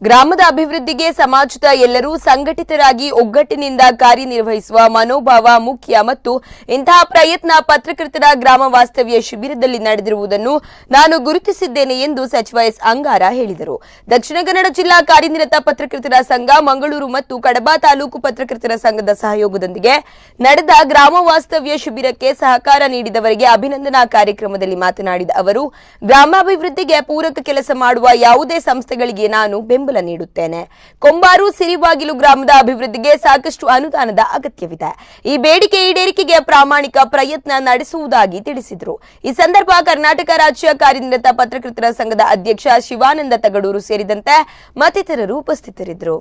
ಗ್ರಾಮದ ಅಭಿವೃದ್ಧಿಗೆ ಸಮಾಜದ ಎಲ್ಲರೂ ಸಂಘಟಿತರಾಗಿ ಒಗ್ಗಟ್ಟಿನಿಂದ ಕಾರ್ಯನಿರ್ವಹಿಸುವ ಮನೋಭಾವ ಮುಖ್ಯ ಮತ್ತು ಇಂತಹ ಪ್ರಯತ್ನ ಪತ್ರಕರ್ತರ ಗ್ರಾಮ ವಾಸ್ತವ್ಯ ಶಿಬಿರದಲ್ಲಿ ನಡೆದಿರುವುದನ್ನು ನಾನು ಗುರುತಿಸಿದ್ದೇನೆ ಎಂದು ಸಚಿವ ಎಸ್ ಅಂಗಾರ ಹೇಳಿದರು. ದಕ್ಷಿಣ ಕನ್ನಡ ಜಿಲ್ಲಾ ಕಾರ್ಯನಿರತ ಪತ್ರಕರ್ತರ ಸಂಘ ಮಂಗಳೂರು ಮತ್ತು ಕಡಬ ತಾಲೂಕು ಪತ್ರಕರ್ತರ ಸಂಘದ ಸಹಯೋಗದೊಂದಿಗೆ ನಡೆದ ಗ್ರಾಮ ವಾಸ್ತವ್ಯ ಶಿಬಿರಕ್ಕೆ ಸಹಕಾರ ನೀಡಿದವರಿಗೆ ಅಭಿನಂದನಾ ಕಾರ್ಯಕ್ರಮದಲ್ಲಿ ಮಾತನಾಡಿದ ಅವರು, ಗ್ರಾಮಾಭಿವೃದ್ಧಿಗೆ ಪೂರಕ ಕೆಲಸ ಮಾಡುವ ಯಾವುದೇ ಸಂಸ್ಥೆಗಳಿಗೆ ನಾನು ಬೆಂಬಲ ನೀಡುತ್ತೇನೆ. ಕೊಂಬಾರು ಸಿರಿಬಾಗಿಲು ಗ್ರಾಮದ ಅಭಿವೃದ್ಧಿಗೆ ಸಾಕಷ್ಟು ಅನುದಾನದ ಅಗತ್ಯವಿದೆ. ಈ ಬೇಡಿಕೆ ಈಡೇರಿಕೆಗೆ ಪ್ರಾಮಾಣಿಕ ಪ್ರಯತ್ನ ನಡೆಸುವುದಾಗಿ ತಿಳಿಸಿದರು. ಈ ಸಂದರ್ಭ ಕರ್ನಾಟಕ ರಾಜ್ಯ ಕಾರ್ಯನಿರತ ಪತ್ರಕರ್ತರ ಸಂಘದ ಅಧ್ಯಕ್ಷ ಶಿವಾನಂದ ತಗಡೂರು ಸೇರಿದಂತೆ ಮತ್ತಿತರರು ಉಪಸ್ಥಿತರಿದ್ದರು.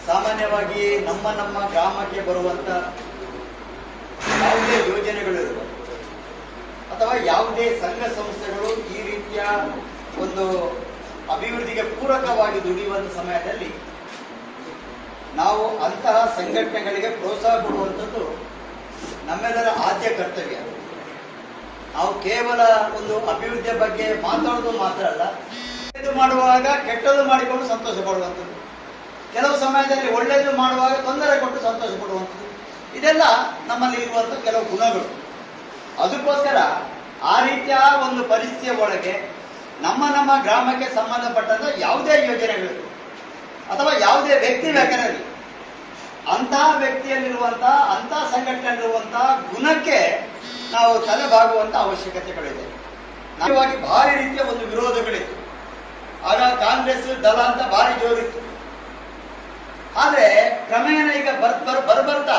ಸಾಮಾನ್ಯವಾಗಿ ನಮ್ಮ ಗ್ರಾಮಕ್ಕೆ ಬರುವಂತ ಯಾವುದೇ ಯೋಜನೆಗಳು ಅಥವಾ ಯಾವುದೇ ಸಂಘ ಸಂಸ್ಥೆಗಳು ಈ ರೀತಿಯ ಒಂದು ಅಭಿವೃದ್ಧಿಗೆ ಪೂರಕವಾಗಿ ದುಡಿಯುವಂತ ಸಮಯದಲ್ಲಿ ನಾವು ಅಂತಹ ಸಂಘಟನೆಗಳಿಗೆ ಪ್ರೋತ್ಸಾಹ ಕೊಡುವಂಥದ್ದು ನಮ್ಮೆಲ್ಲರ ಆದ್ಯ ಕರ್ತವ್ಯ. ನಾವು ಕೇವಲ ಒಂದು ಅಭಿವೃದ್ಧಿಯ ಬಗ್ಗೆ ಮಾತಾಡೋದು ಮಾತ್ರ ಅಲ್ಲ, ಒಳ್ಳೆಯದು ಮಾಡುವಾಗ ಕೆಟ್ಟದ್ದು ಮಾಡಿಕೊಂಡು ಸಂತೋಷ ಪಡುವಂಥದ್ದು, ಕೆಲವು ಸಮಯದಲ್ಲಿ ಒಳ್ಳೆಯದು ಮಾಡುವಾಗ ತೊಂದರೆ ಕೊಟ್ಟು ಸಂತೋಷ ಪಡುವಂಥದ್ದು, ಇದೆಲ್ಲ ನಮ್ಮಲ್ಲಿ ಇರುವಂಥ ಕೆಲವು ಗುಣಗಳು. ಅದಕ್ಕೋಸ್ಕರ ಆ ರೀತಿಯ ಒಂದು ಪರಿಸ್ಥಿತಿಯ ಒಳಗೆ ನಮ್ಮ ಗ್ರಾಮಕ್ಕೆ ಸಂಬಂಧಪಟ್ಟಂತ ಯಾವುದೇ ಯೋಜನೆಗಳು ಅಥವಾ ಯಾವುದೇ ವ್ಯಕ್ತಿ ಬೇಕಾಗಿರಲಿ, ಅಂತಹ ವ್ಯಕ್ತಿಯಲ್ಲಿರುವಂತಹ ಅಂತಹ ಸಂಘಟನೆಯಲ್ಲಿರುವಂತಹ ಗುಣಕ್ಕೆ ನಾವು ತಲೆಬಾಗುವಂತ ಅವಶ್ಯಕತೆಗಳಿದೆ. ನಾವಾಗಿ ಭಾರಿ ರೀತಿಯ ಒಂದು ವಿರೋಧಗಳಿತ್ತು. ಆಗ ಕಾಂಗ್ರೆಸ್ ದಳ ಅಂತ ಭಾರಿ ಜೋರಿತ್ತು. ಆದ್ರೆ ಕ್ರಮೇಣ ಈಗ ಬರ್ತಾ